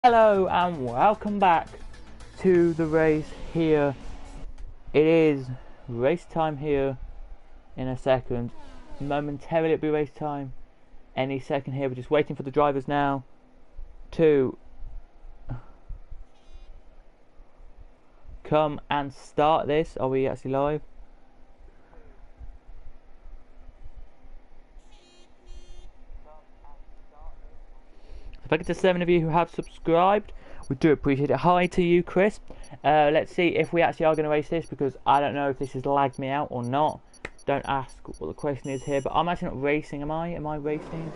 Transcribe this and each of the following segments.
Hello and welcome back to the race here. It is race time here in a second. Momentarily it'll be race time any second here. We're just waiting for the drivers now to come and start this. Are we actually live? If I get to 7 of you who have subscribed, we do appreciate it. Hi to you, Chris. Let's see if we actually are going to race this, because I don't know if this has lagged me out or not. Don't ask what the question is here, but I'm actually not racing, am I? Am I racing?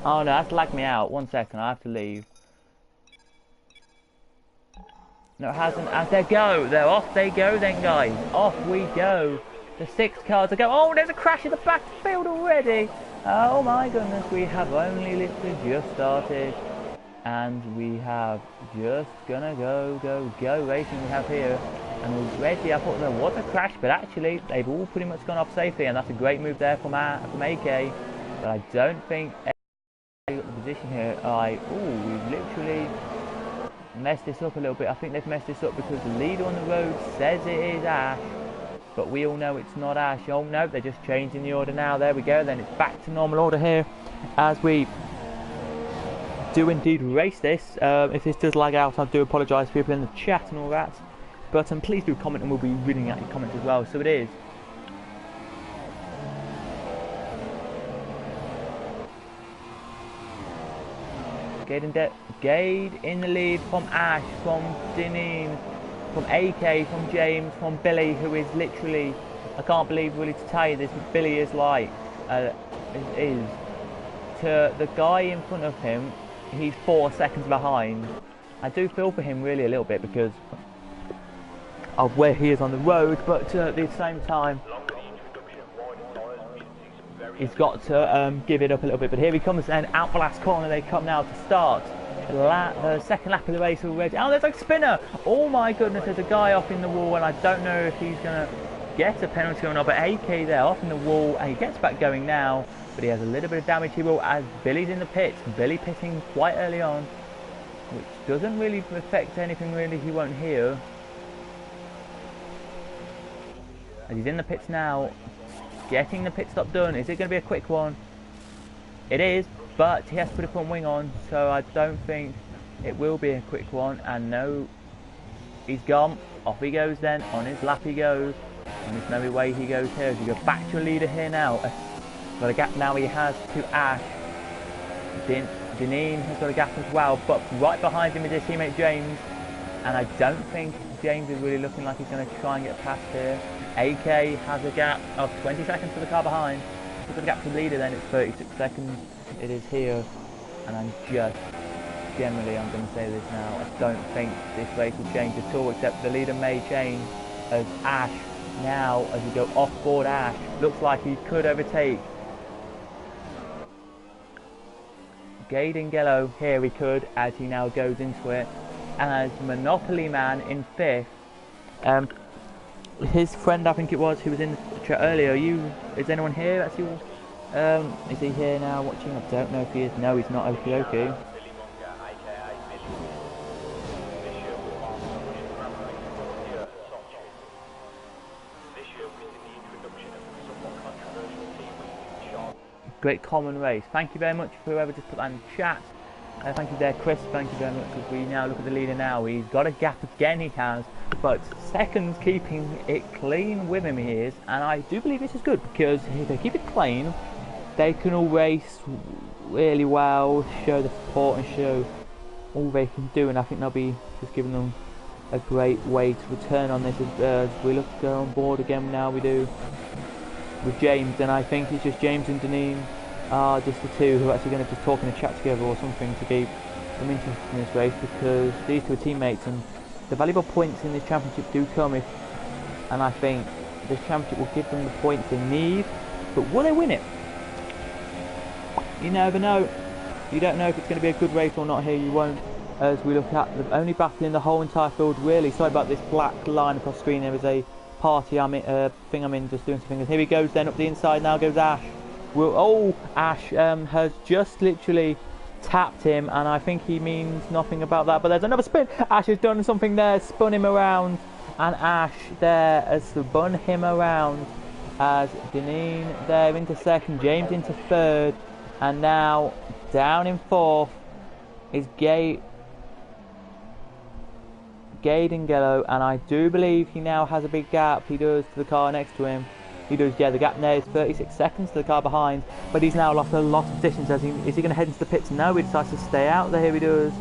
Oh no, that's lagged me out. 1 second, I have to leave. No, it hasn't. As they go, they're off they go then, guys. Off we go. The 6 cars are going. Oh, there's a crash in the backfield already. Oh my goodness, we have only literally just started. And we have just gonna go racing we have here. And already I thought there was a crash, but actually they've all pretty much gone off safely, and that's a great move there from AK. But I don't think got the position here. We've literally messed this up a little bit. I think they've messed this up because the leader on the road says it is Ash, but we all know it's not Ash. Oh no, they're just changing the order now. There we go, then it's back to normal order here as we do indeed race this. If this does lag out, I do apologise to people in the chat and all that, but please do comment and we'll be reading out your comments as well. So it is Gade in the lead from Ash, from Dineen, from AK, from James, from Billy, who is literally, I can't believe really to tell you this, but Billy is like, is to the guy in front of him, he's 4 seconds behind. I do feel for him really a little bit because of where he is on the road, but at the same time, he's got to give it up a little bit. But here he comes, and out the last corner they come now to start the second lap of the race already. Oh, there's a spinner! Oh my goodness, there's a guy off in the wall, and I don't know if he's going to get a penalty or not, but AK there off in the wall, and he gets back going now, but he has a little bit of damage. He will, as Billy's in the pits, Billy pitting quite early on, which doesn't really affect anything really, he won't hear. As he's in the pits now, getting the pit stop done. Is it going to be a quick one? It is, but he has to put a front wing on, so I don't think it will be a quick one. And no, he's gone. Off he goes then, on his lap he goes, and there's no way he goes here. As you go back to a leader here now, got a gap now he has to Ash. Dineen has got a gap as well, but right behind him is his teammate James, and I don't think James is really looking like he's going to try and get past here. AK has a gap of 20 seconds to the car behind. He's got a gap to the leader then, it's 36 seconds. It is here, and I'm going to say this now, I don't think this race will change at all, except the leader may change as Ash now, as we go off board Ash, looks like he could overtake Gaden Gello. Here he could, as he now goes into it, as Monopoly Man in 5th. His friend, I think it was, who was in the chat earlier, is anyone here? That's yours? Is he here now watching? I don't know if he is. No, he's not. Okie dokie. Great common race. Thank you very much for whoever just put that in the chat. Thank you there, Chris. Thank you very much. As we now look at the leader now, he's got a gap again. He has, but seconds keeping it clean with him he is, and I do believe this is good because if they keep it clean, they can all race really well, show the support and show all they can do, and I think they'll be just giving them a great way to return on this as we look to go on board again. Now we do with James, and I think it's just James and Dineen are just the two who are actually going to just talk in a chat together or something to keep them interested in this race, because these two are teammates and the valuable points in this championship do come if, and I think this championship will give them the points they need, but will they win it? You never know. You don't know if it's going to be a good race or not here. You won't, as we look at the only battle in the whole entire field really. Sorry about this black line across the screen. There is a party thing I'm in, just doing something. And here he goes then up the inside. Now goes Ash. Ash has just literally tapped him, and I think he means nothing about that. But there's another spin. Ash has done something there, spun him around, and Ash there has spun him around as Deneen there into second, James into third, and now down in fourth is Gaydingelo, and I do believe he now has a big gap. He does to the car next to him. He does, yeah, the gap there is 36 seconds to the car behind, but he's now lost a lot of distance. Is he going to head into the pits? No, he decides to stay out there, he does,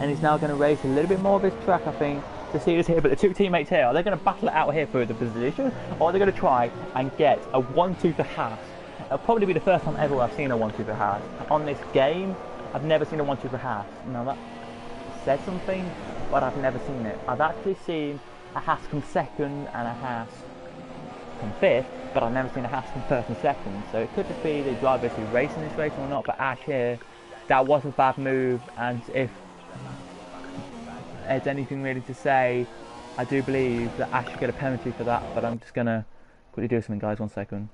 and he's now going to race a little bit more of his track, I think, to see us here. But the two teammates here, are they going to battle it out here for the position, or are they going to try and get a 1-2 for Haas? It'll probably be the first time ever I've seen a 1-2 for Haas. On this game, I've never seen a 1-2 for Haas. Now that says something, but I've never seen it. I've actually seen a Haas come second and a Haas come fifth, but I've never seen a Haas come first and second. So it could just be the drivers who race in this race or not. But Ash here, that was a bad move, and if there's anything really to say, I do believe that Ash should get a penalty for that. But I'm just gonna quickly do something, guys. 1 second.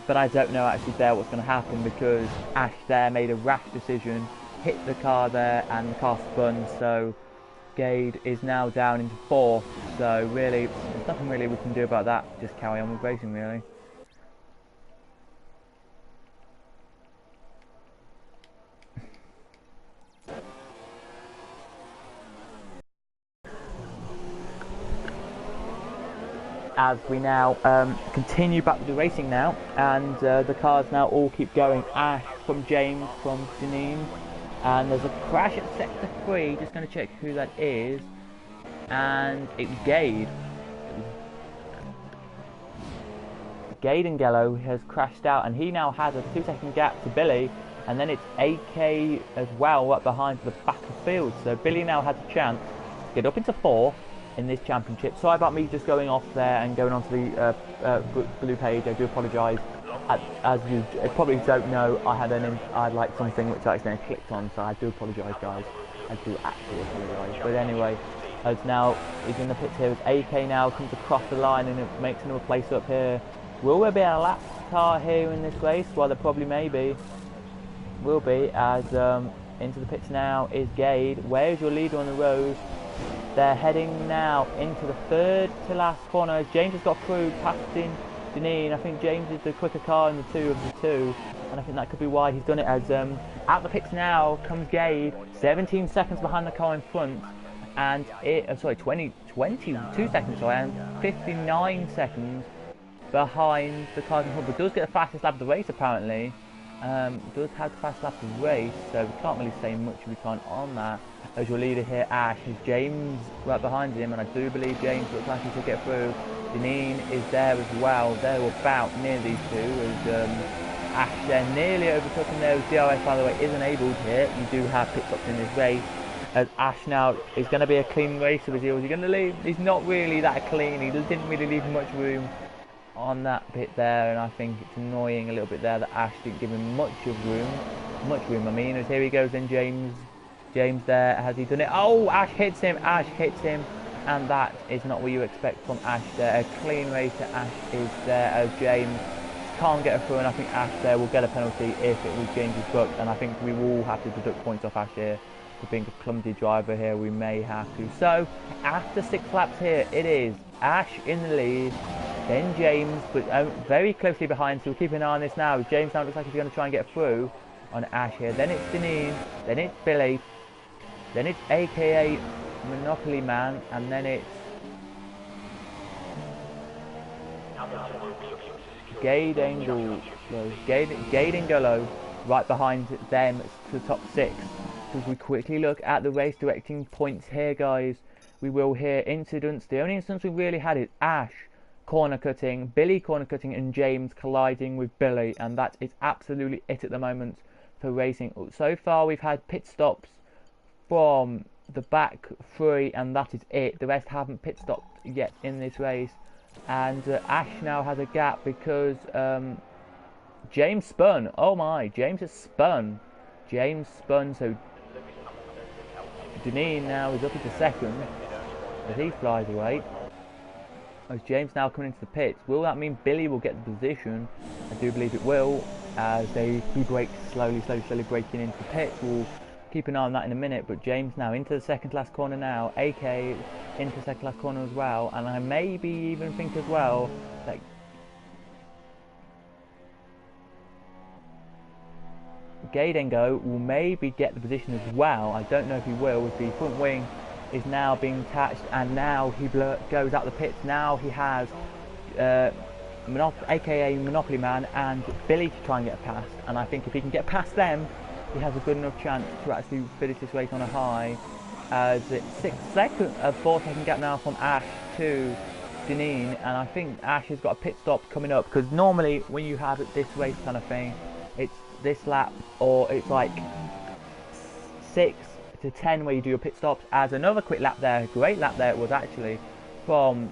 But I don't know actually there what's going to happen, because Ash there made a rash decision, hit the car there, and the car spun. So Gade is now down into fourth. So really, there's nothing really we can do about that. Just carry on with racing, really. As we now continue back to the racing now, and the cars now all keep going. Ash from James from Janine, and there's a crash at sector 3. Just going to check who that is, and it's Gade. Gaydingelo has crashed out, and he now has a 2-second gap to Billy, and then it's AK as well right behind the back of the field. So Billy now has a chance to get up into 4th in this championship. Sorry about me just going off there and going onto the blue page. I do apologise. As you probably don't know, I had like something which I accidentally clicked on, so I do apologise, guys. I do actually apologise. But anyway, as now he's in the pits here, as AK now comes across the line and it makes another place up here. Will there be a lap car here in this race? Well, there probably may be. Will be, as into the pits now is Gade. Where is your leader on the road? They're heading now into the third to last corner. James has got through, passing Deneen. I think James is the quicker car in the two of the two, and I think that could be why he's done it. As out the pits now comes Gade, 17 seconds behind the car in front, and 22 seconds, sorry, and 59 seconds behind the cars in front. But does get the fastest lap of the race apparently. Does have the fastest lap of the race, so we can't really say much we can't on that. As your leader here, Ash, is James right behind him, and I do believe James looks like he should get through. Deneen is there as well. They're about near these two, as Ash there nearly overtook him there. As DRS, by the way, is enabled here. You do have pit stops in this race. As Ash now is going to be a clean race, so is he going to leave? He's not really that clean. He didn't really leave much room on that bit there, and I think it's annoying a little bit there that Ash didn't give him much room. I mean, as here he goes then, James there, has he done it? Oh, Ash hits him, and that is not what you expect from Ash there. A clean race to Ash is there, as James can't get a through, and I think Ash there will get a penalty if it was James's book, and I think we will have to deduct points off Ash here for being a clumsy driver here. We may have to. So after 6 laps here, it is Ash in the lead, then James, but very closely behind, so we'll keep an eye on this now. James now looks like he's going to try and get through on Ash here. Then it's Deneen, then it's Billy, then it's AKA Monopoly Man, and then it's Gaydingelo right behind them to the top 6. So if we quickly look at the race directing points here, guys, we will hear incidents. The only incidents we really had is Ash corner cutting, Billy corner cutting, and James colliding with Billy, and that is absolutely it at the moment for racing. So far we've had pit stops from the back 3, and that is it. The rest haven't pit stopped yet in this race, and Ash now has a gap because James spun. Oh my, James has spun. So Deneen now is up into second as he flies away. As James now coming into the pits. Will that mean Billy will get the position? I do believe it will. as he brakes slowly braking into the pits. We'll keep an eye on that in a minute, but James now into the second last corner now, AK into the second last corner as well, and I maybe even think as well that Gaidengo will maybe get the position as well. I don't know if he will, with the front wing is now being attached, and now he goes out the pits. Now he has aka Monopoly Man and Billy to try and get past, and I think if he can get past them, he has a good enough chance to actually finish this race on a high, as it's 4-second gap now from Ash to Deneen, and I think Ash has got a pit stop coming up, because normally when you have this race kind of thing, it's this lap, or it's like 6 to 10 where you do your pit stops. As another quick lap there, great lap there it was actually, from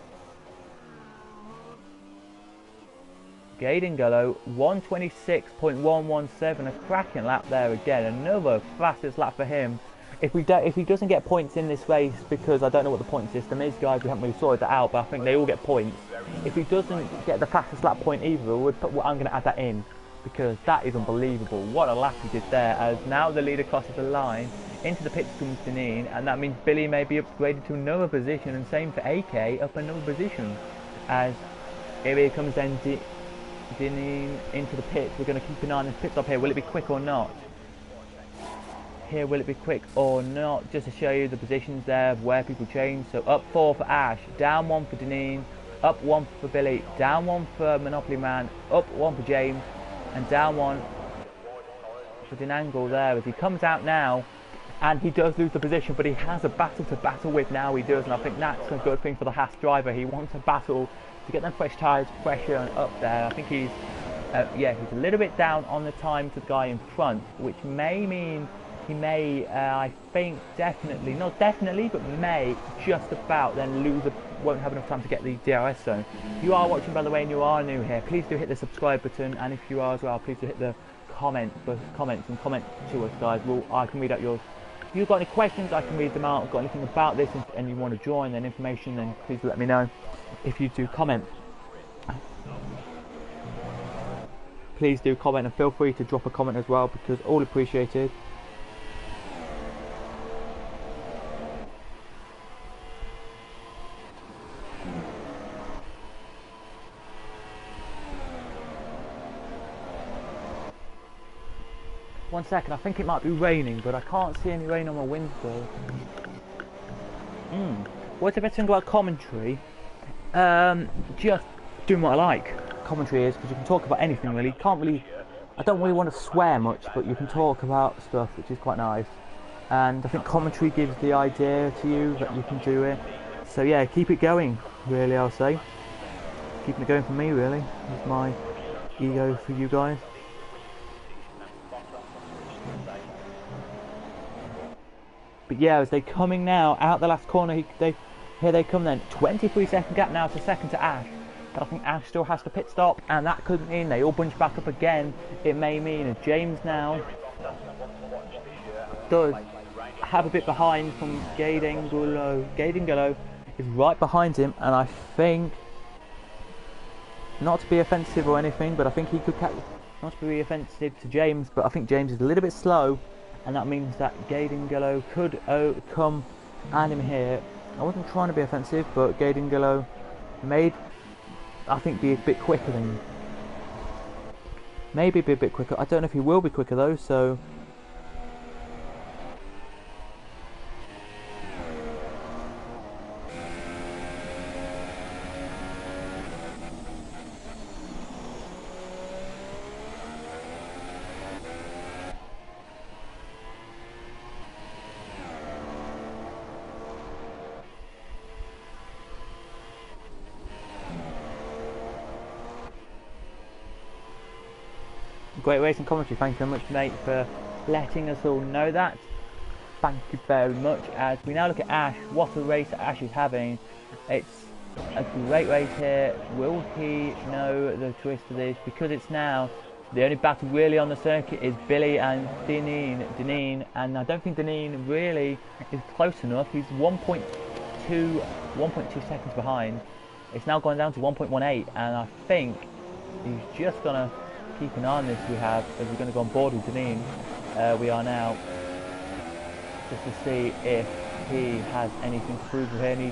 Gaidengolo, 126.117, a cracking lap there again, another fastest lap for him. If he doesn't get points in this race, because I don't know what the point system is, guys, we haven't really sorted that out, but I think they all get points. If he doesn't get the fastest lap point either, I'm going to add that in, because that is unbelievable. What a lap he did there, as now the leader crosses the line, into the pits comes Deneen, and that means Billy may be upgraded to another position, and same for AK, up another position, as here comes then Deneen into the pits. We're going to keep an eye on this pit stop here. Will it be quick or not? Here, will it be quick or not? Just to show you the positions there of where people change. So up 4 for Ash, down 1 for Deneen, up 1 for Billy, down 1 for Monopoly Man, up 1 for James, and down 1 for Denangle there, as he comes out now, and he does lose the position, but he has a battle to battle with now, he does, and I think that's a good thing for the Haas driver. He wants a battle to get them fresh tyres, fresher and up there. I think he's he's a little bit down on the time to the guy in front, which may mean he may, I think definitely, not definitely, but may just about then won't have enough time to get the DRS zone. If you are watching, by the way, and you are new here, please do hit the subscribe button, and if you are as well, please do hit the comments and comment to us, guys. I can read out yours. If you've got any questions, I can read them out. If you've got anything about this and you want to join then information, then please let me know. If you do comment, please do comment, and feel free to drop a comment as well, because all appreciated. One second, I think it might be raining, but I can't see any rain on my window. What's the best thing about commentary? Just doing what I like. Commentary is, because you can talk about anything really. I don't really want to swear much, but you can talk about stuff, which is quite nice. And I think commentary gives the idea to you that you can do it. So yeah, keep it going, really, I'll say. Keeping it going for me, really. It's my ego for you guys. But yeah, as they're coming now out the last corner, here they come then. 23-second gap now to second to Ash. But I think Ash still has to pit stop, and that could mean they all bunch back up again. It may mean as James now does have a bit behind from Gaidengolo. Gaidengolo is right behind him, and I think, not to be offensive or anything, but I think he could catch, not to be offensive to James, but I think James is a little bit slow. And that means that Gaidengolo could come and him here. I wasn't trying to be offensive, but Gaidengolo may, I think, be a bit quicker than, maybe be a bit quicker. I don't know if he will be quicker though, so. Great racing commentary, thank you very much, mate, for letting us all know that. Thank you very much. As we now look at Ash, what a race Ash is having. It's a great race here. Will he know the twist of this? Because it's now the only battle really on the circuit is Billy and Deneen, and I don't think Deneen really is close enough. He's 1.2 seconds behind. It's now gone down to 1.18, and I think he's just gonna keep an eye on this. As we're going to go on board with Deneen. We are now just to see if he has anything to prove here, and he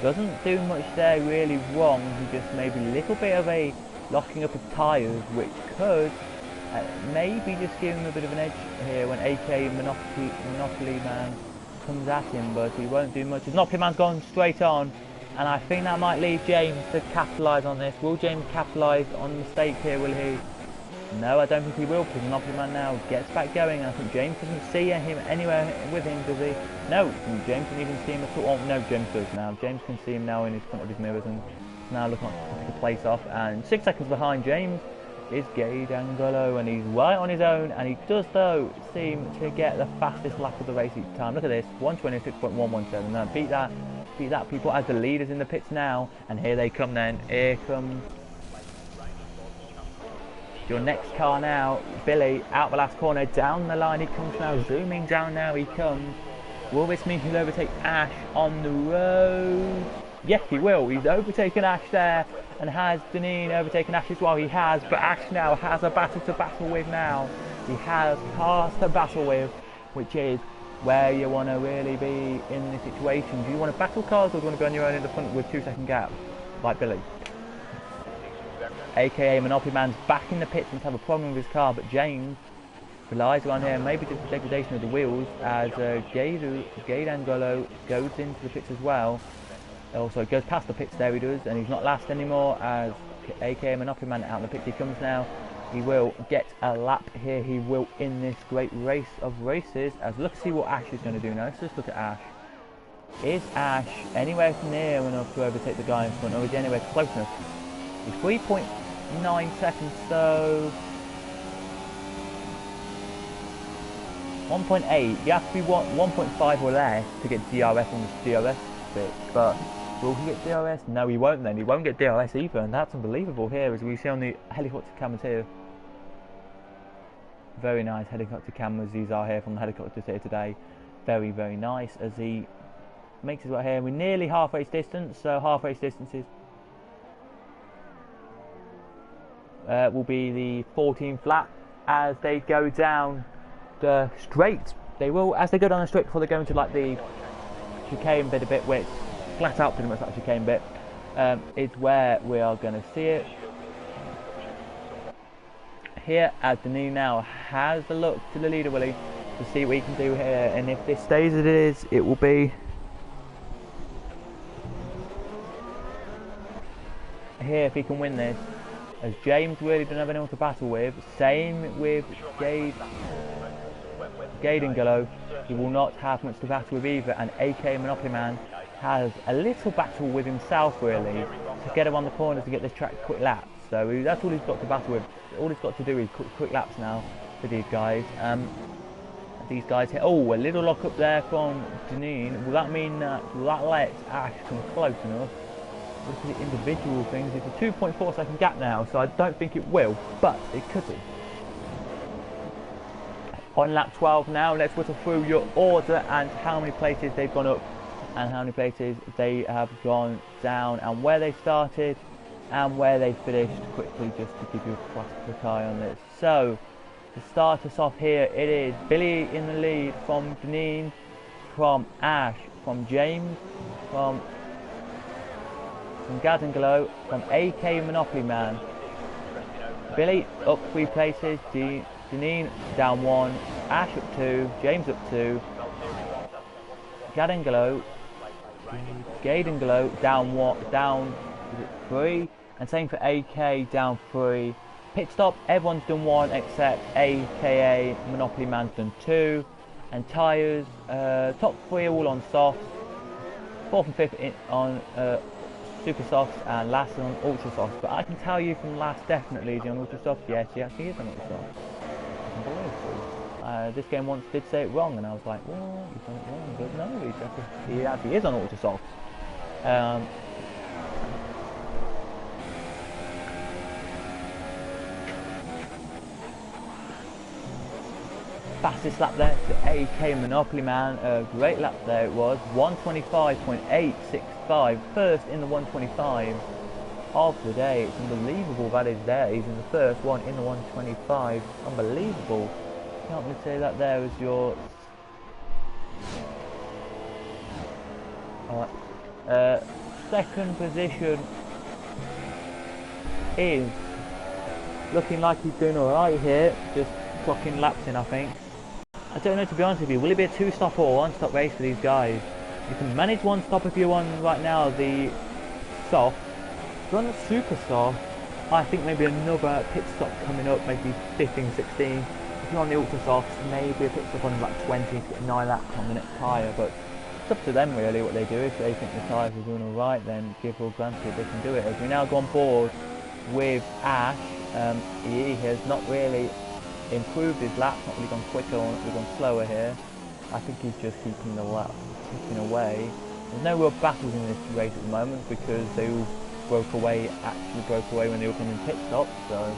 doesn't do much there really wrong. He just maybe a little bit of a locking up of tyres, which could maybe just give him a bit of an edge here when AK Monopoly Man comes at him, but he won't do much. Monopoly Man's gone straight on, and I think that might leave James to capitalise on this. Will James capitalise on the mistake here, will he? No, I don't think he will, because Monopoly Man now gets back going, and I think James doesn't see him anywhere with him, does he? No, James doesn't even see him at all. Oh, no, James does now. James can see him now in his front of his mirrors, and now looking like to place off. And 6 seconds behind James is Gade Angolo, and he's right on his own, and he does, though, seem to get the fastest lap of the race each time. Look at this, 126.117. Now, beat that, people, as the leaders in the pits now, and here they come then. Here comes your next car now, Billy, out the last corner, down the line he comes now, zooming down now he comes. Will this mean he'll overtake Ash on the road? Yes, he will. He's overtaken Ash there, and has Deneen overtaken Ash as well? He has, but Ash now has a battle to battle with now. He has cars to battle with, which is where you want to really be in this situation. Do you want to battle cars, or do you want to be on your own in the front with 2-second gap, like Billy? AKA Monopoly Man's back in the pits and have a problem with his car, but James relies on here, maybe just the degradation of the wheels, as Gade Angolo goes into the pits as well. Also goes past the pits, there he does, and he's not last anymore, as AKA Monopoly Man out in the pits he comes now. He will get a lap here, he will in this great race of races, as look to see what Ash is going to do now. Let's just look at Ash. Is Ash anywhere near enough to overtake the guy in front, or is he anywhere close enough? He's 3.9 seconds, so 1.8. You have to be 1.5 or less to get DRS on the DRS bit, but will he get DRS? No, he won't then. He won't get DRS either, and that's unbelievable here, as we see on the helicopter cameras here. Very nice helicopter cameras these are here from the helicopters here today. Very, very nice, as he makes his way here. We're nearly half race distance, so half race distances will be the 14th lap as they go down the straight. They will, as they go down the straight before they go into like the chicane bit a bit, which flat out pretty much that chicane bit, is where we are going to see it. Here, as Deneen now has the look to the leader, Willie, to see what he can do here, and if this stays as it is, it will be here if he can win this, as James really doesn't have anyone to battle with. Same with Gade Angolo, he will not have much to battle with either, and AK Monopoly Man has a little battle with himself really to get around the corners to get this track quick laps. So that's all he's got to battle with. All he's got to do is quick laps now for these guys. These guys here. Oh, a little lock up there from Deneen. Will that mean that let Ash come close enough? Look at the individual things. It's a 2.4 second gap now, so I don't think it will, but it could be. On lap 12 now, let's whittle through your order and how many places they've gone up and how many places they have gone down, and where they started and where they finished quickly, just to give you a quick eye on this. So, to start us off here, it is Billy in the lead from Deneen, from Ash, from James, from Gade Angolo, from AK Monopoly Man. Billy up 3 places, Deneen down 1, Ash up 2, James up 2, Gade Angolo down 3, and same for AK down 3. Pit stop, everyone's done 1 except AKA Monopoly Man's done 2, and tyres, top 3 are all on softs, 4th and 5th on super softs, and last on ultra softs. But I can tell you from last definitely is on ultra softs. Yes, he actually is on ultra softs. This game once did say it wrong, and I was like, well, he's done it wrong. But no, he actually is on ultra softs. Fastest lap there to AK Monopoly Man, a great lap there it was, 125.865, first in the 125. of the day. It's unbelievable that is there. He's in the first one in the 125. Unbelievable. Can't really say that there as your... Alright. Second position is looking like he's doing alright here. Just clocking laps in, I think. I don't know, to be honest with you. Will it be a 2-stop or a 1-stop race for these guys? You can manage 1-stop if you're on right now the soft. If you're on the super soft, I think maybe another pit stop coming up, maybe 15, 16. If you're on the ultra soft, maybe a pit stop on like 20 to get 9 laps on the next tyre. But it's up to them really what they do. If they think the tyres are doing alright, then give all granted they can do it. As we now go on board with Ash, he has not really improved his laps, not really gone quicker or not really gone slower here. I think he's just keeping the lap ticking away. There's no real battles in this race at the moment because they all actually broke away when they were coming pit stops, so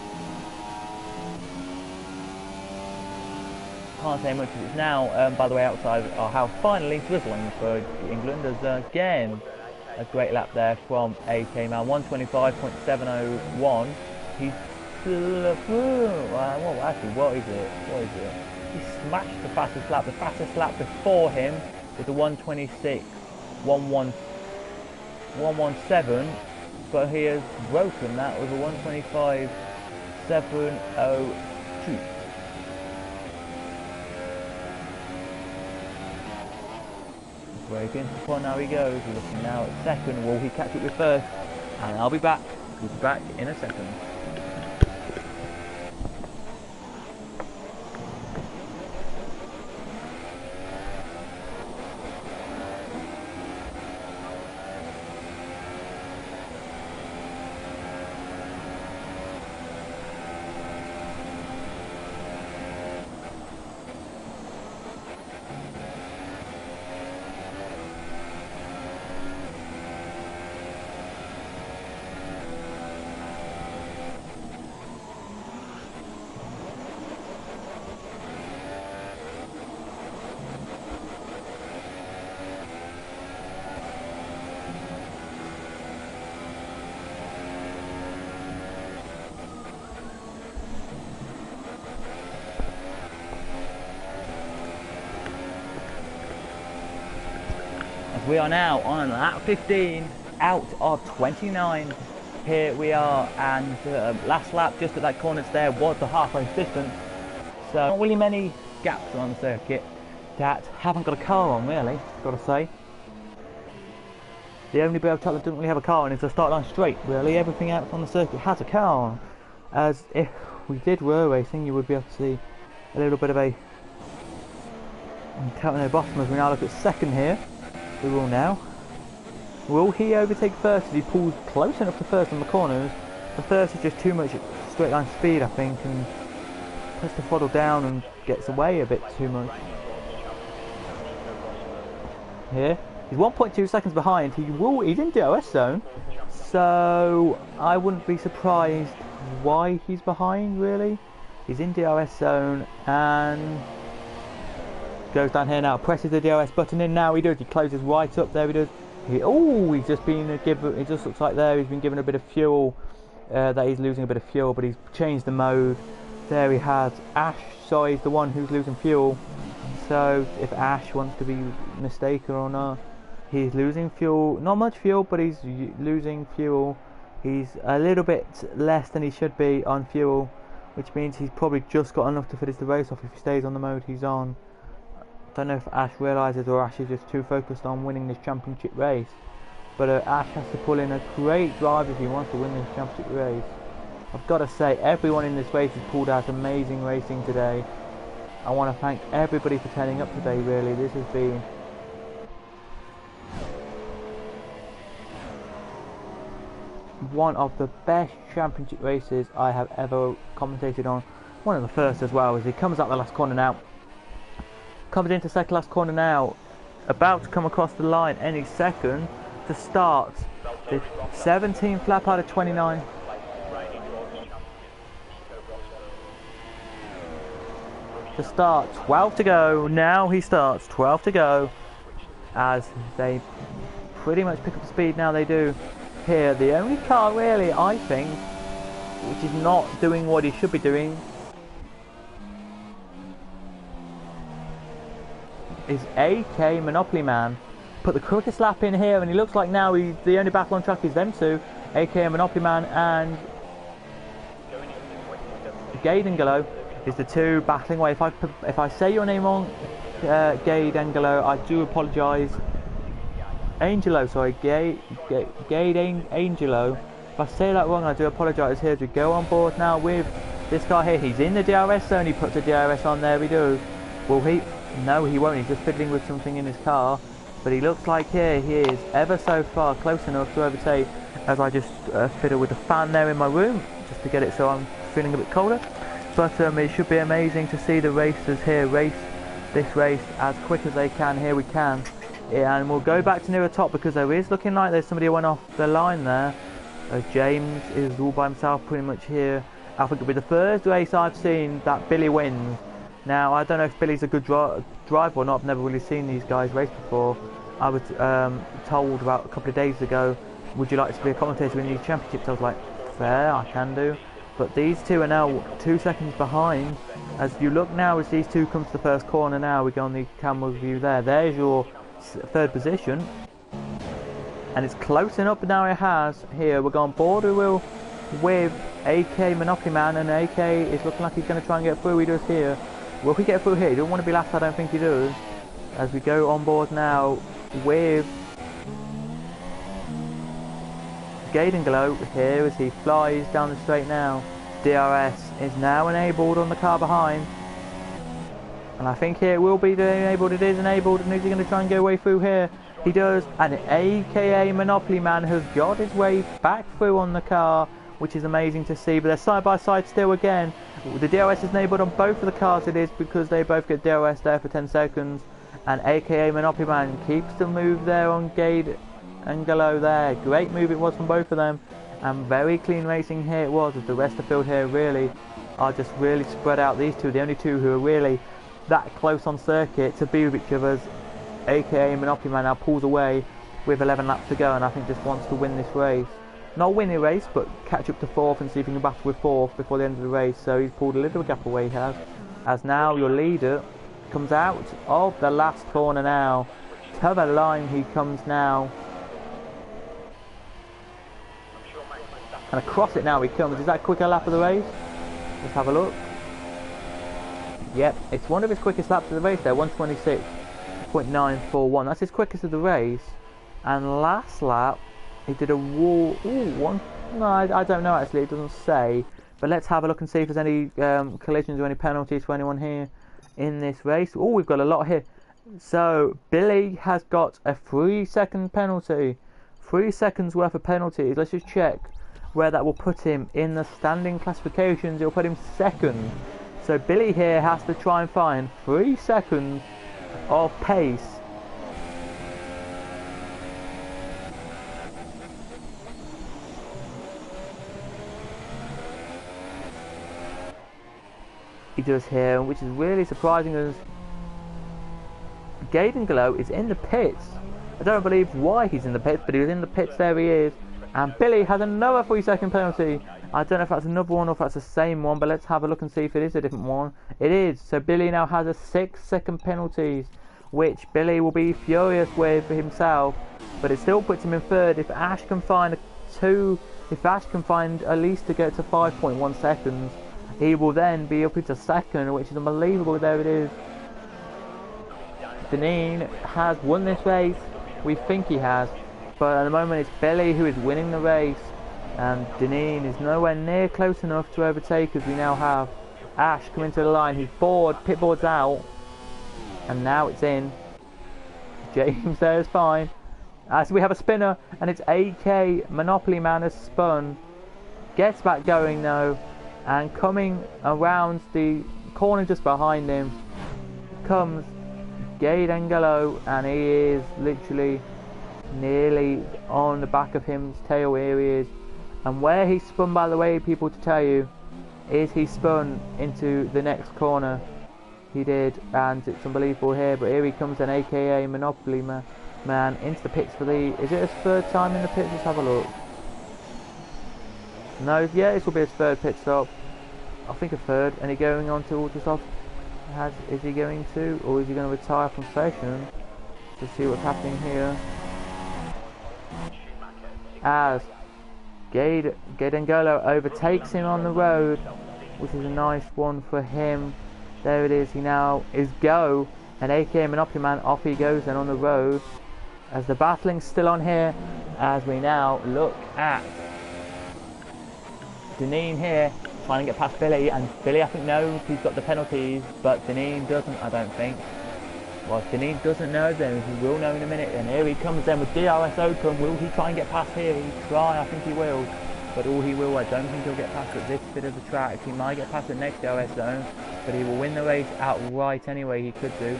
can't say much. It's now, by the way, outside our house, finally drizzling for England. There's again a great lap there from AK Man, 125.701. He's actually, what is it? He smashed the fastest lap. The fastest lap before him was the 126.117, but he has broken that with a 125.702. Braking upon, now he goes. We're looking now at second. Will he catch it with first? And I'll be back. We'll be back in a second. We are now on lap 15 out of 29. Here we are, and last lap just at that corner there was the halfway distance. So not really many gaps on the circuit that haven't got a car on, really, gotta say. The only bit of track that doesn't really have a car on is the start line straight, really. Everything else on the circuit has a car on. As if we did road racing, you would be able to see a little bit of a counting the bottom as we now look at second here. We will now. Will he overtake first as he pulls close enough to first on the corners? The first is just too much straight line speed, I think, and puts the throttle down and gets away a bit too much. Here, he's 1.2 seconds behind. He's in DRS zone, so I wouldn't be surprised why he's behind, really. He's in DRS zone and goes down here now, presses the DRS button in now. He closes right up there. He does. He's just been given. It just looks like there he's been given a bit of fuel. That he's losing a bit of fuel, but he's changed the mode. There he has Ash. Sorry, he's the one who's losing fuel. So if Ash wants to be mistaken or not, he's losing fuel. Not much fuel, but he's losing fuel. He's a little bit less than he should be on fuel, which means he's probably just got enough to finish the race off if he stays on the mode he's on. Don't know if Ash realises or Ash is just too focused on winning this championship race, but Ash has to pull in a great drive if he wants to win this championship race. I've got to say, everyone in this race has pulled out amazing racing today. I want to thank everybody for turning up today, really. This has been one of the best championship races I have ever commentated on. One of the first as well, as he comes out the last corner now. Comes into second last corner now, about to come across the line any second to start the 17th lap out of 29. To start, 12 to go. Now he starts, 12 to go, as they pretty much pick up the speed now. They do. here. The only car really, I think, which is not doing what he should be doing, is AK Monopoly Man. Put the quickest lap in here, and he looks like now the only battle on track is them two, AK Monopoly Man and Gade Angelo is the two battling away. If I say your name wrong, Gade Angelo, I do apologise. Angelo, sorry, Gade Angelo. If I say that wrong, I do apologise. Here as we go on board now with this guy here. He's in the DRS zone. He puts the DRS on there. He does. Will he? No, he won't. He's just fiddling with something in his car. But he looks like here he is ever so far close enough to overtake. As I just fiddle with the fan there in my room just to get it so I'm feeling a bit colder. But it should be amazing to see the racers here race this race as quick as they can. Here we can. Yeah, and we'll go back to near the top because there is looking like there's somebody who went off the line there. James is all by himself pretty much here. I think it'll be the first race I've seen that Billy wins. Now, I don't know if Billy's a good driver or not. I've never really seen these guys race before. I was told about a couple of days ago, would you like to be a commentator in these championships? I was like, fair, I can do. But these two are now 2 seconds behind. As you look now, as these two come to the first corner now, we go on the camera view there. There's your third position. And it's closing up now, it has. Here, we're going border wheel with AK Monopoly Man, and AK is looking like he's going to try and get through. He does here. Will he get through here? He doesn't want to be last, I don't think he does. As we go on board now with Gade Angelo here as he flies down the straight now. DRS is now enabled on the car behind. And I think here it will be enabled. It is enabled. And is he going to try and go away through here? He does. And AKA Monopoly Man has got his way back through on the car, which is amazing to see. But they're side by side still again. The DRS is enabled on both of the cars. It is because they both get DRS there for 10 seconds. And AKA Monopoly Man keeps the move there on Gade Angelo there. Great move it was from both of them. And very clean racing here it was, as the rest of the field here really are just really spread out. These two, the only two who are really that close on circuit to be with each other's. AKA Monopoly Man now pulls away with 11 laps to go, and I think just wants to win this race. Not win the race, but catch up to fourth and see if he can battle with fourth before the end of the race. So he's pulled a little gap away, he has. As now your leader comes out of the last corner now. To the line he comes now. And across it now he comes. Is that a quicker lap of the race? Let's have a look. Yep, it's one of his quickest laps of the race there, 126.941. That's his quickest of the race. And last lap, he did a wall. No, I don't know actually, it doesn't say. But let's have a look and see if there's any collisions or any penalties for anyone here in this race. Oh, we've got a lot here. So, Billy has got a 3-second penalty. 3 seconds worth of penalties. Let's just check where that will put him in the standing classifications. It will put him second. So Billy here has to try and find 3 seconds of pace. He does here, which is really surprising as Gade Angelo is in the pits. I don't believe why he's in the pits, but he was in the pits, there he is. And Billy has another 3-second penalty. I don't know if that's another one or if that's the same one, but let's have a look and see if it is a different one. It is. So Billy now has a 6-second penalty, which Billy will be furious with himself. But it still puts him in third. If Ash can find at least to get to 5.1 seconds, he will then be up into second, which is unbelievable. There it is. Deneen has won this race. We think he has. But at the moment it's Billy who is winning the race. And Deneen is nowhere near close enough to overtake, as we now have Ash come into the line. He's bored, pit board's out. And now it's in. James there is fine. As we have a spinner, and it's AK Monopoly Man has spun. Gets back going though. And coming around the corner just behind him comes Gade Angelo, and he is literally nearly on the back of him's tail. Here he is. And where he spun, by the way, people, to tell you, is he spun into the next corner. He did, and it's unbelievable here. But here he comes, an AKA Monopoly Man into the pits for the... Is it his third time in the pits? Let's have a look. No, yeah, this will be his third pit stop. I think a third. And he going on to Ultrasoft. Is he going to, or is he going to retire from session? To see what's happening here. As Gaidangolo overtakes him on the road, which is a nice one for him. There it is. He now is go, and AKA Monopoly Man off he goes then on the road. As the battling's still on here, as we now look at Deneen here trying to get past Billy, and Billy I think knows he's got the penalties, but Deneen doesn't, I don't think. Well, if Deneen doesn't know, then he will know in a minute. And here he comes then with DRS open. Will he try and get past here? He'll try, I think he will. But all he will, I don't think he'll get past at this bit of the track. He might get past the next DRS zone, but he will win the race outright anyway, he could do.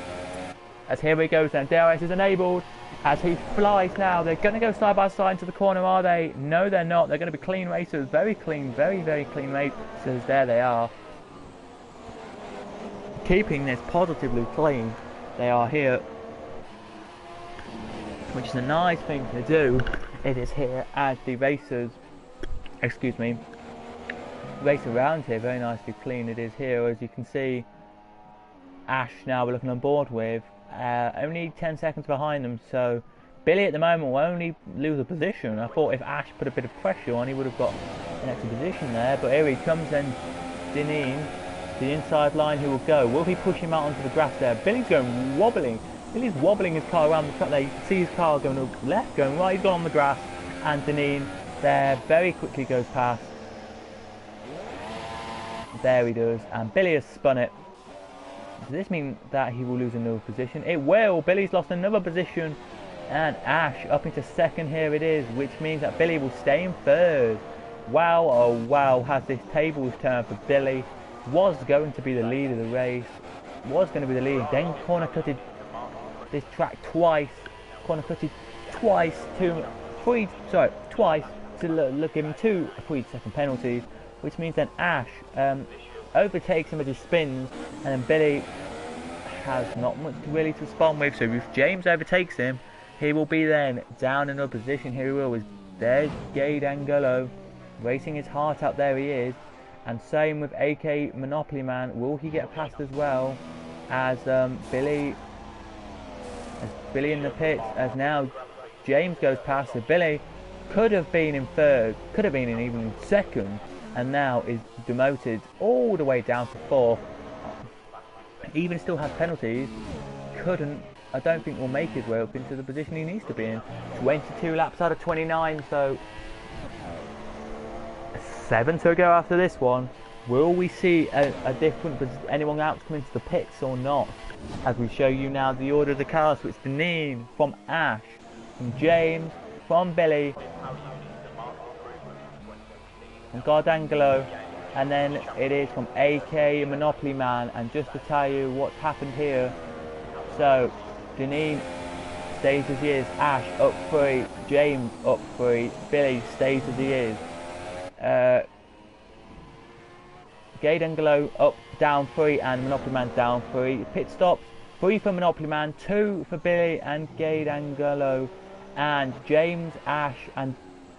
As here he goes then, DRS is enabled. As he flies now, they're going to go side by side into the corner, are they? No, they're not. They're going to be clean racers. Very clean, very, very clean racers. There they are. Keeping this positively clean. They are here, which is a nice thing to do. It is here as the racers, race around here very nicely clean. It is here, as you can see. Ash now we're looking on board with, only 10 seconds behind them. So Billy at the moment will only lose a position. I thought if Ash put a bit of pressure on, he would have got an extra position there. But here he comes, and Deneen. The inside line, who will go? Will he push him out onto the grass there? Billy's going wobbling. Billy's wobbling his car around the track there. You can see his car going to the left, going right. He's gone on the grass. And Deneen there very quickly goes past. There he does. And Billy has spun it. Does this mean that he will lose another position? It will. Billy's lost another position. And Ash up into second here it is, which means that Billy will stay in third. Wow, oh wow, has this tables turned for Billy. Was going to be the lead of the race, was going to be the lead, then corner cutted this track twice, twice to look him 2 3-second penalties, which means then Ash overtakes him as he spins, and then Billy has not much really to respond with. So if James overtakes him, he will be then down in another position. Here he will. There's Gaidangolo racing his heart out. There he is. And same with AK Monopoly Man. Will he get past as well as Billy in the pits? As now James goes past. So Billy could have been in third, could have been in even second, and now is demoted all the way down to fourth. Even still has penalties. I don't think will make his way up into the position he needs to be in. 22 laps out of 29, so 7 to go after this one. Will we see a different, anyone else come into the pits or not? As we show you now the order of the cars. So it's Deneen from Ash, from James, from Billy, from Gaidangolo, and then it is from AK Monopoly Man. And just to tell you what's happened here, so Deneen stays as he is, Ash up 3, James up 3, Billy stays as he is. Gaidangolo up down 3 and Monopoly Man down 3. Pit stops 3 for Monopoly Man, 2 for Billy and Gaidangolo, and James, Ash and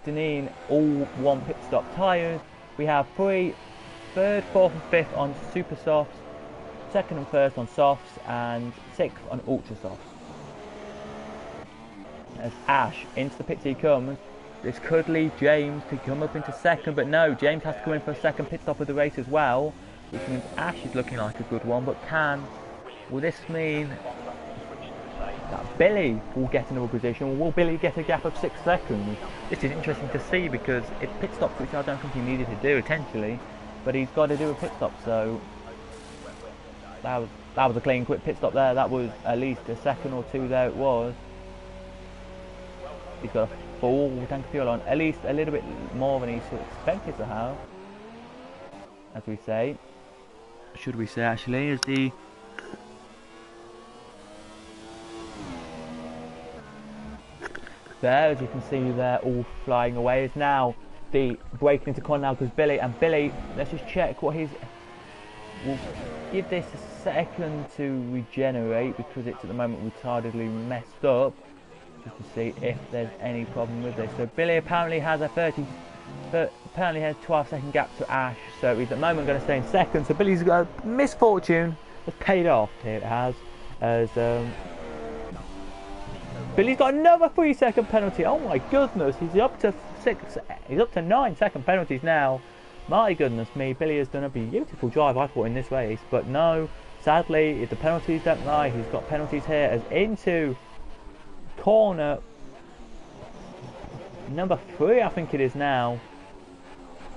Deneen all 1 pit stop tyres. We have 3, 3rd, 4th and 5th on super softs, 2nd and 1st on softs, and 6th on ultra softs. As Ash into the pits he comes. This could lead James to come up into second, but no, James has to come in for a second pit stop of the race as well, which means Ash is looking like a good one, but will this mean that Billy will get another position, or will Billy get a gap of 6 seconds? This is interesting to see, because it's pit stops, which I don't think he needed to do potentially, but he's got to do a pit stop. So that was a clean quick pit stop there. That was at least a second or 2 there. It was. He's got a full tank of fuel on, at least a little bit more than he's expected to have, as we say. Should we say actually, as the there, as you can see, they're all flying away. Is now the breaking into corner now, because Billy, let's just check what his. We'll give this a second to regenerate, because it's at the moment retardedly messed up, just to see if there's any problem with this. So Billy apparently has a but apparently he has a 12-second gap to Ash, so he's at the moment going to stay in second. So Billy's got a misfortune has paid off here. It has, as Billy's got another 3-second penalty. Oh my goodness, he's up to 9-second penalties now. My goodness me, Billy has done a beautiful drive, I thought, in this race, but no, sadly, if the penalties don't lie, he's got penalties here as into corner number 3, I think it is now,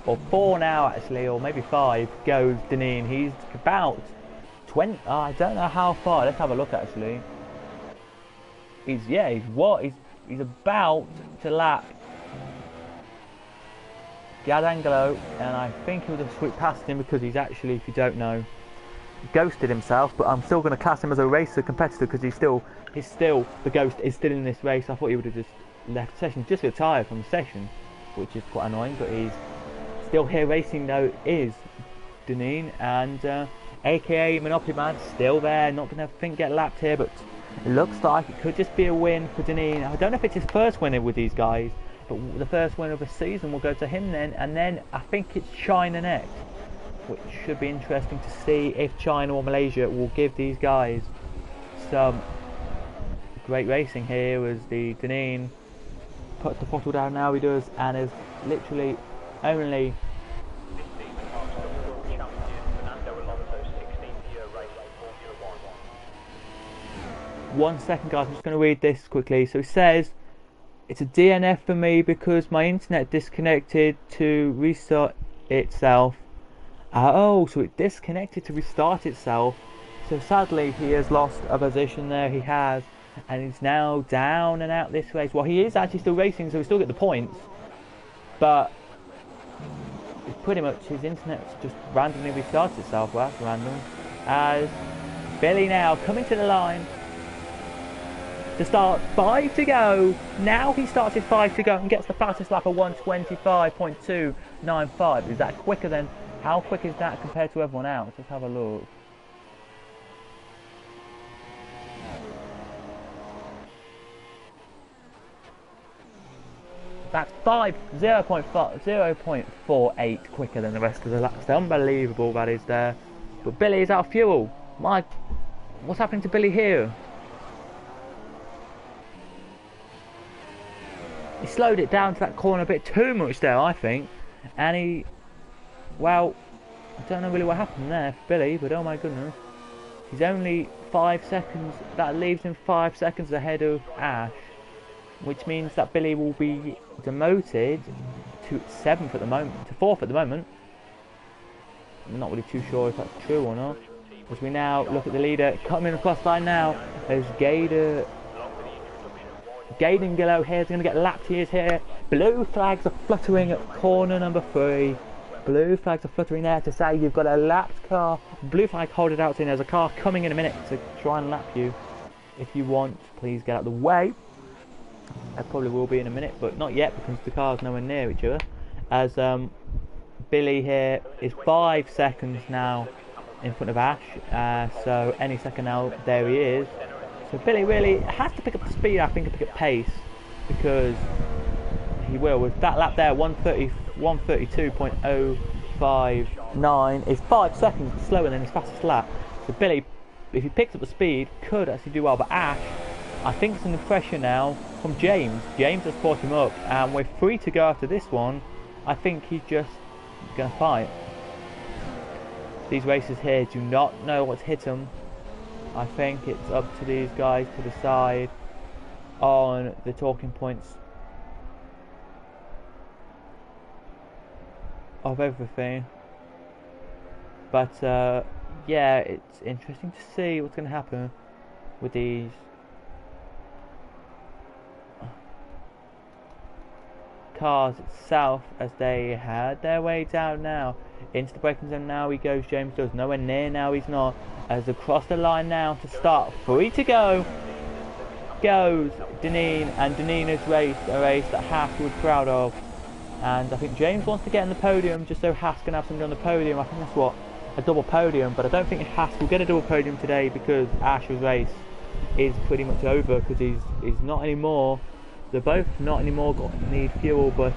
or 4 now actually, or maybe 5, goes Deneen. He's about 20, I don't know how far, let's have a look actually. He's about to lap Gadangelo, and I think he'll just sweep past him because he's actually, if you don't know, ghosted himself. But I'm still going to class him as a racer competitor because the ghost is still in this race. I thought he would have just left the session, just retired from the session, which is quite annoying. But he's still here racing though. Is Deneen, and AKA Monopoly Man still there. Not going to get lapped here, but it looks like it could just be a win for Deneen. I don't know if it's his first winner with these guys, but the first win of the season will go to him then, and then I think it's China next, which should be interesting to see if China or Malaysia will give these guys some great racing here. As the Deneen puts the throttle down now, he does, and is literally only 1 second, guys. I'm just going to read this quickly. So it says, it's a DNF for me because my internet disconnected to restart itself. Oh, so it disconnected to restart itself. So sadly, he has lost a position there. He has, and he's now down and out this race. Well, he is actually still racing, so we still get the points. But it's pretty much his internet's just randomly restarts itself. Well, that's random. As Billy now coming to the line to start, 5 to go. Now he starts with 5 to go and gets the fastest lap of 1:25.295. Is that quicker than, how quick is that compared to everyone else? Let's have a look. That's 0.48 quicker than the rest of the laps. Unbelievable that is there. But Billy is out of fuel. What's happening to Billy here? He slowed it down to that corner a bit too much there, I think. And well, I don't know really what happened there for Billy, but oh my goodness. He's only 5 seconds, that leaves him 5 seconds ahead of Ash, which means that Billy will be demoted to 7th at the moment, to 4th at the moment. I'm not really too sure if that's true or not. As we now look at the leader coming across the line now, as Gadangelo here is going to get lapped. He is here. Blue flags are fluttering at corner number 3. Blue flags are fluttering there to say you've got a lapped car. Blue flag hold it out saying there's a car coming in a minute to try and lap you. If you want, please get out of the way. It probably will be in a minute, but not yet because the car's nowhere near each other. As Billy here is 5 seconds now in front of Ash. So any second now, there he is. So Billy really has to pick up the speed, I think, and pick up pace, because he will. With that lap there, 132.059 is 5 seconds slower than his fastest lap. So Billy, if he picks up the speed, could actually do well. But Ash, I think it's under pressure now from James. James has caught him up, and we're free to go after this one. I think he's just going to fight. These racers here do not know what's hit them. I think it's up to these guys to decide on the talking points of everything. But yeah, it's interesting to see what's going to happen with these cars itself, as they had their way down now into the braking zone. Now he goes, James does, nowhere near now, he's not, as across the line now to start, 3 to go goes Deneen, and Deneen has raced a race that Haas was proud of, and I think James wants to get in the podium just so Haas can have something on the podium. I think that's what, a double podium, but I don't think Haas will get a double podium today because Ash's race is pretty much over, because he's not anymore. They're both not anymore need fuel, but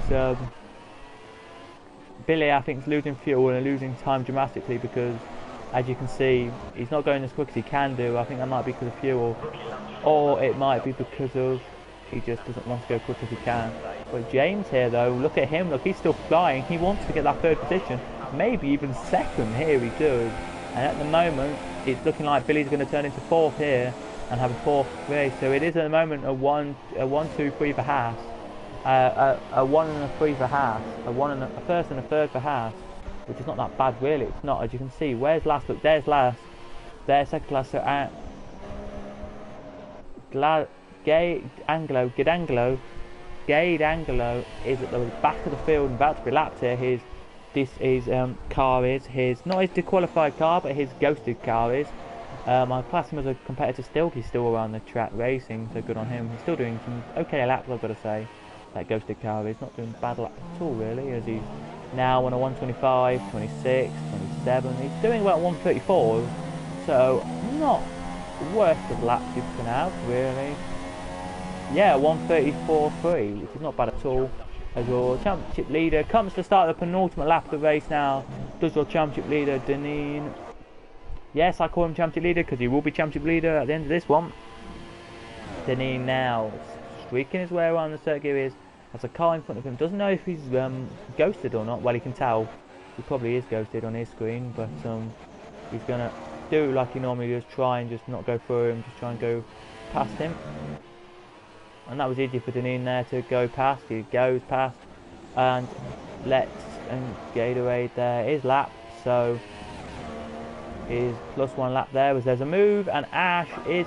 Billy, I think, is losing fuel and losing time dramatically because, as you can see, he's not going as quick as he can do. I think that might be because of fuel, or it might be because of he just doesn't want to go quick as he can. But James here, though, look at him. Look, he's still flying. He wants to get that third position, maybe even second. Here he does. And at the moment, it's looking like Billy's going to turn into fourth here and have a fourth race. So it is at the moment a 1, 2, 3 for Haas. A 1 and a 3 for Haas, a first and a third for Haas, which is not that bad really. It's not, as you can see. Where's last? Look, there's last. There's second class. So Gade Angelo is at the back of the field and about to be lapped here. Car is not his disqualified car, but his ghosted car is. I class him as a competitor still. He's still around the track racing, so good on him. He's still doing some okay laps, I've got to say. That ghosted car is not doing bad laps at all really, as he's now on a 125, 26, 27. He's doing about 134, so not the worst of laps you can have really. Yeah, 134.3, which is not bad at all. As your championship leader comes to start the penultimate lap of the race now. Does your championship leader Deneen? Yes, I call him championship leader because he will be championship leader at the end of this one. Deneen now streaking his way around the circuit. Has a car in front of him. Doesn't know if he's ghosted or not. Well, he can tell. He probably is ghosted on his screen, but he's gonna do like he normally does. Try and just not go through him. Just try and go past him. And that was easy for Deneen there to go past. He goes past and Gatorade there is lapped. So is +1 lap there as there's a move, and Ash is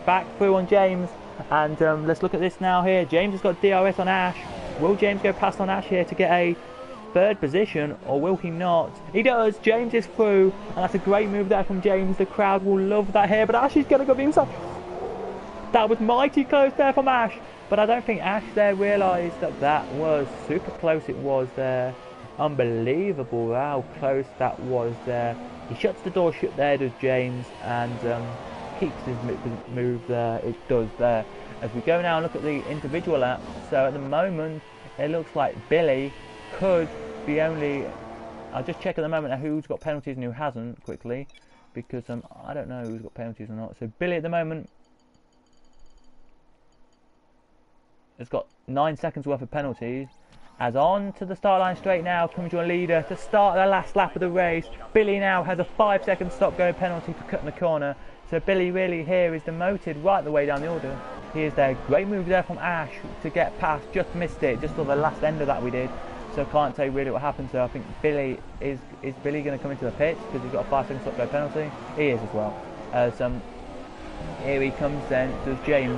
back through on James. And let's look at this now here. James has got DRS on Ash. Will James go past on Ash here to get a third position, or will he not? He does. James is through, and that's a great move there from James. The crowd will love that here, but Ash is going to go the inside. That was mighty close there from Ash, but I don't think Ash there realised that was super close. It was there. Unbelievable how close that was there. He shuts the door shut there, does James, and keeps his move there. It does there. As we go now and look at the individual laps, so at the moment it looks like Billy could be only. I'll just check at the moment who's got penalties and who hasn't quickly, because I don't know who's got penalties or not. So Billy at the moment has got 9 seconds worth of penalties. As on to the start line straight now comes your leader to start the last lap of the race. Billy now has a 5-second stop go penalty for cutting the corner. So Billy really here is demoted right the way down the order. He is there. Great move there from Ash to get past. Just missed it. Just saw the last end of that we did. So can't tell you really what happened. So I think Billy is Billy going to come into the pits because he's got a 5-second stop go penalty. He is as well. Here he comes then. Does James.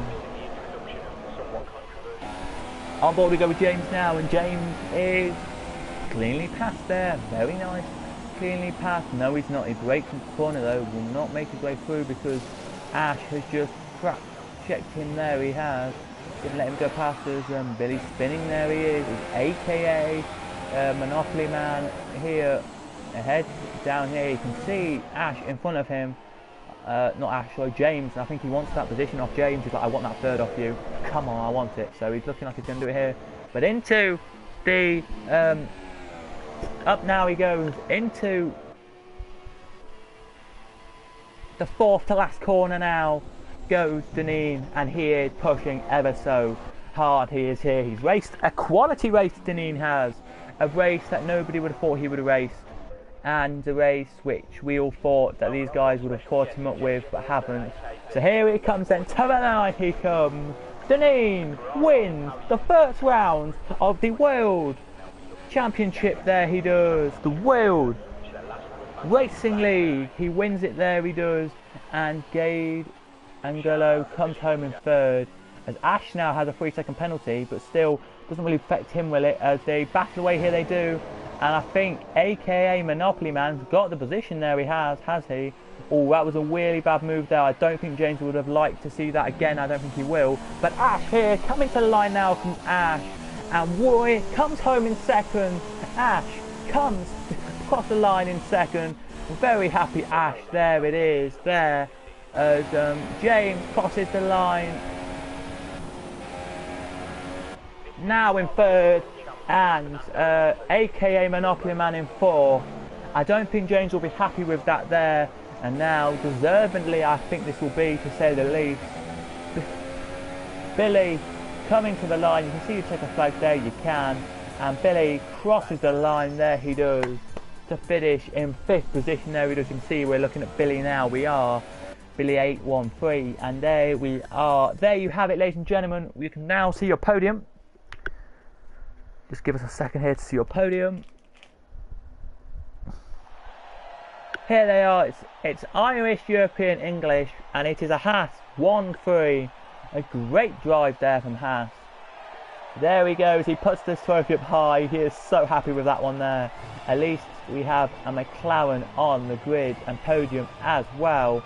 On board we go with James now, and James is cleanly passed there. Very nice. Cleanly passed. No, he's not. He breaks into the corner though. Will not make his way through because Ash has just checked him there. He has. Didn't let him go past us. Billy's spinning. There he is. It's AKA Monopoly Man here. Ahead down here. You can see Ash in front of him. Not Ash, sorry, James. I think he wants that position off James. He's like, I want that third off you. Come on, I want it. So he's looking like he's going to do it here. But into the up now he goes into the fourth to last corner now goes Deneen, and he is pushing ever so hard. He is here. He's raced a quality race. Deneen has a race that nobody would have thought he would have raced, and a race which we all thought that these guys would have caught him up with but haven't. So here he comes then, to the night he comes. Deneen wins the first round of the World Championship. There he does, the World Racing League. He wins it there, he does. And Gade Angelo comes home in third, as Ash now has a 3-second penalty, but still doesn't really affect him, will it? As they battle away here, they do. And I think AKA Monopoly Man's got the position there. He has he? Oh, that was a really bad move there. I don't think James would have liked to see that again. I don't think he will. But Ash here, coming to the line now comes Ash. And Roy comes home in second. Ash comes across the line in second. Very happy Ash. There it is. There. As James crosses the line. Now in third. and aka Monopoly Man in 4. I don't think James will be happy with that there, and now deservedly I think this will be, to say the least. Billy coming to the line, you can see the checker flag there, you can, and Billy crosses the line, there he does, to finish in 5th position. There we do, you can see we're looking at Billy now, we are Billy 813, and there we are. There you have it, ladies and gentlemen. You can now see your podium. Just give us a second here to see your podium. Here they are. It's Irish, European, English, and it is a Haas 1-3. A great drive there from Haas. There he goes. He puts this trophy up high. He is so happy with that one there. At least we have a McLaren on the grid and podium as well,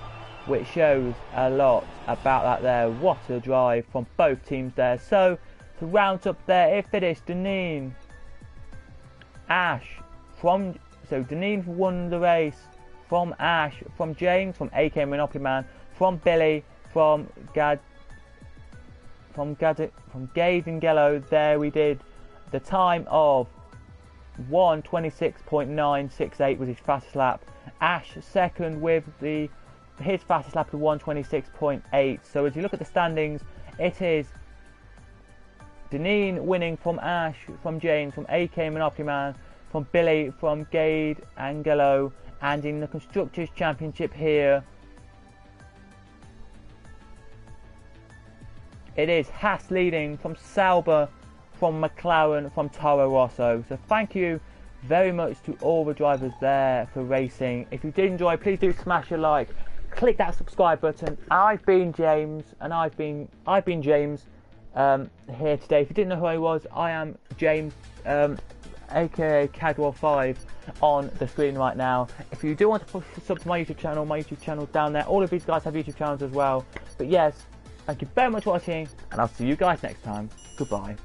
which shows a lot about that there. What a drive from both teams there. So to round up there, it finished Deneen, Ash, Deneen won the race from Ash, from James, from AK Monopoly Man, from Billy, from Gage and Gello. There we did the time of 1:26.968 was his fastest lap. Ash second with his fastest lap of 1:26.8. So as you look at the standings, it is Deneen winning from Ash, from James, from AK Monopoly Man, from Billy, from Gade Angelo, and in the Constructors' Championship here, it is Haas leading, from Sauber, from McLaren, from Toro Rosso. So thank you very much to all the drivers there for racing. If you did enjoy, please do smash a like, click that subscribe button. I've been James, and I've been James here today. If you didn't know who I was, I am James, aka Cadwell5 on the screen right now. If you do want to sub to my YouTube channel down there. All of these guys have YouTube channels as well. But yes, thank you very much for watching, and I'll see you guys next time. Goodbye.